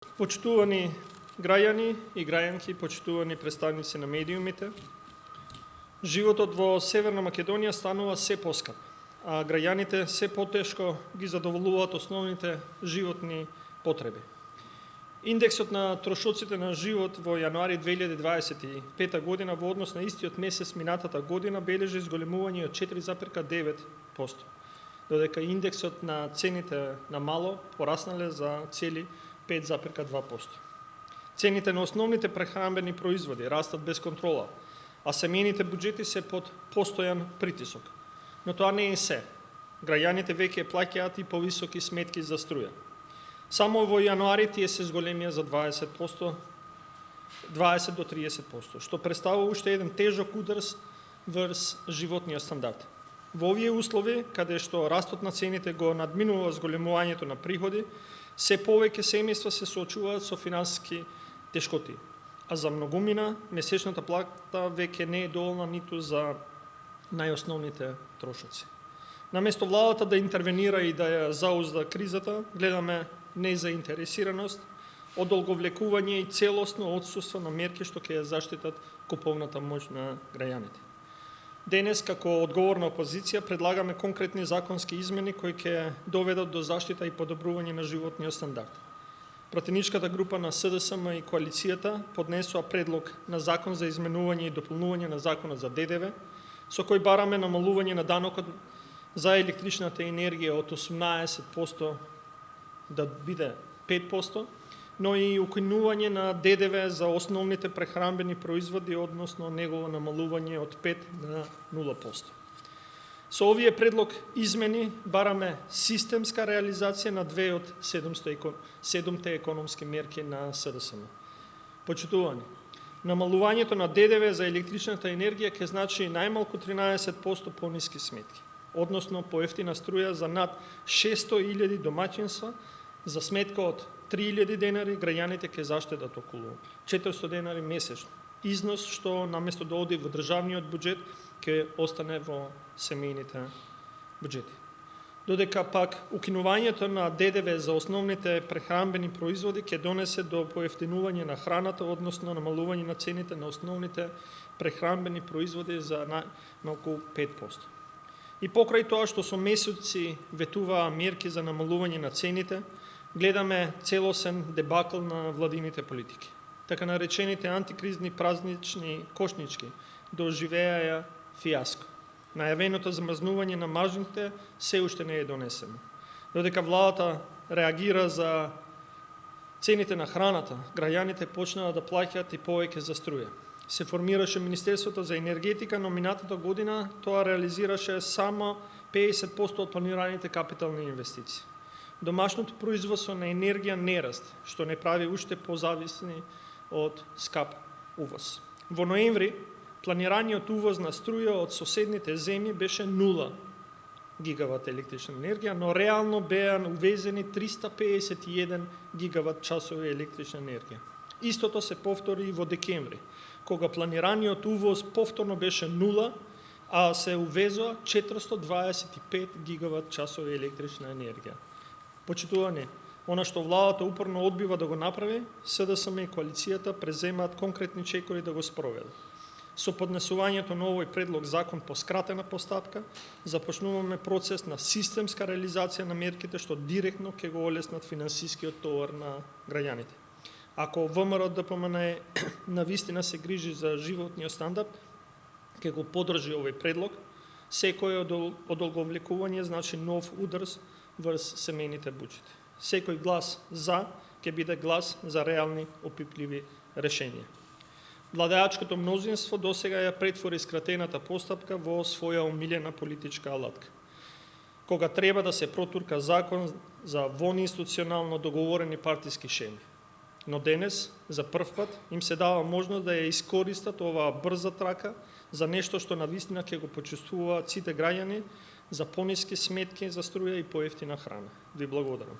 Почитувани граѓани и граѓанки, почитувани представници на медиумите, животот во Северна Македонија станува се поскап, а граѓаните се потешко ги задоволуваат основните животни потреби. Индексот на трошоците на живот во јануари 2025 година во однос на истиот месец минатата година бележи зголемување од 4,9%, додека индексот на цените на мало пораснале за цели 5,2%. Цените на основните прехранбени производи растат без контрола, а семејните буџети се под постојан притисок. Но тоа не е се. Граѓаните веќе плаќаат и повисоки сметки за струја. Само во јануари тие се зголемија за 20%, 20 до 30%, што представува уште еден тежок удар врз животниот стандард. Во овие услови, каде што растот на цените го надминува зголемувањето на приходи, се повеќе семејства се соочуваат со финансиски тешкоти, а за многумина месечната плата веќе не е доволна ниту за најосновните трошоци. Наместо владата да интервенира и да ја заузда кризата, гледаме незаинтересираност, одолговлекување и целосно отсуство на мерки што ќе ја заштитат куповната моќ на граѓаните. Денес, како одговорна опозиција, предлагаме конкретни законски измени кои ќе доведат до заштита и подобрување на животниот стандард. Пратеничката група на СДСМ и коалицијата поднесува предлог на закон за изменување и дополнување на законот за ДДВ, со кој бараме намалување на данокот за електричната енергија од 18% да биде 5%, но и укинување на ДДВ за основните прехранбени производи, односно негово намалување од 5 на 0%. Со овие предлог измени бараме системска реализација на две од 7 економски мерки на СДСМ. Почитувани, намалувањето на ДДВ за електричната енергија ќе значи најмалку 13% пониски сметки, односно поевтина струја за над 600.000 домаќинства, за сметка од 3.000 денари граѓаните ќе заштедат околу 400 денари месечно. Износ што наместо да оди во државниот буџет ќе остане во семејните буџети. Додека пак укинувањето на ДДВ за основните прехранбени производи ќе донесе до поевтинување на храната, односно намалување на цените на основните прехранбени производи за на околу 5%. И покрај тоа што со месеци ветуваа мерки за намалување на цените, гледаме целосен дебакл на владините политики. Така наречените антикризни празнични кошнички доживеаја фиаско. Најавеното замрзнување на маржите се уште не е донесено. Додека владата реагира за цените на храната, граѓаните почнаа да плаќаат и повеќе за струја. Се формираше Министерството за енергетика, но минатата година тоа реализираше само 50% од планираните капитални инвестиции. Домашното производство на енергија не расте, што не прави уште позависни од скап увоз. Во ноември, планираниот увоз на струја од соседните земји беше 0 гигават електрична енергија, но реално беа увезени 351 гигават часови електрична енергија. Истото се повтори и во декември, кога планираниот увоз повторно беше 0, а се увезоа 425 гигават часови електрична енергија. Почитувани, она што владата упорно одбива да го направи, СДСМ и коалицијата преземаат конкретни чекори да го спроведат. Со поднесувањето на овој предлог закон по скратена постапка, започнуваме процес на системска реализација на мерките што директно ќе го олеснат финансискиот товар на граѓаните. Ако ВМРО ДПМН на вистина се грижи за животниот стандард, ќе го подржи овој предлог. Секој одолговлекување значи нов удар врз семејните буџети. Секој глас за ќе биде глас за реални опипливи решенија. Владеачкото мнозинство досега ја претвори скратената постапка во своја омилена политичка алатка. Кога треба да се протурка закон за вонинституционално договорени партиски шеми. Но денес, за прв пат, им се дава можност да ја искористат оваа брза трака за нешто што навистина ќе го почувствуваат сите граѓани, за пониски сметки за струја и поевтина храна. Ви благодарам.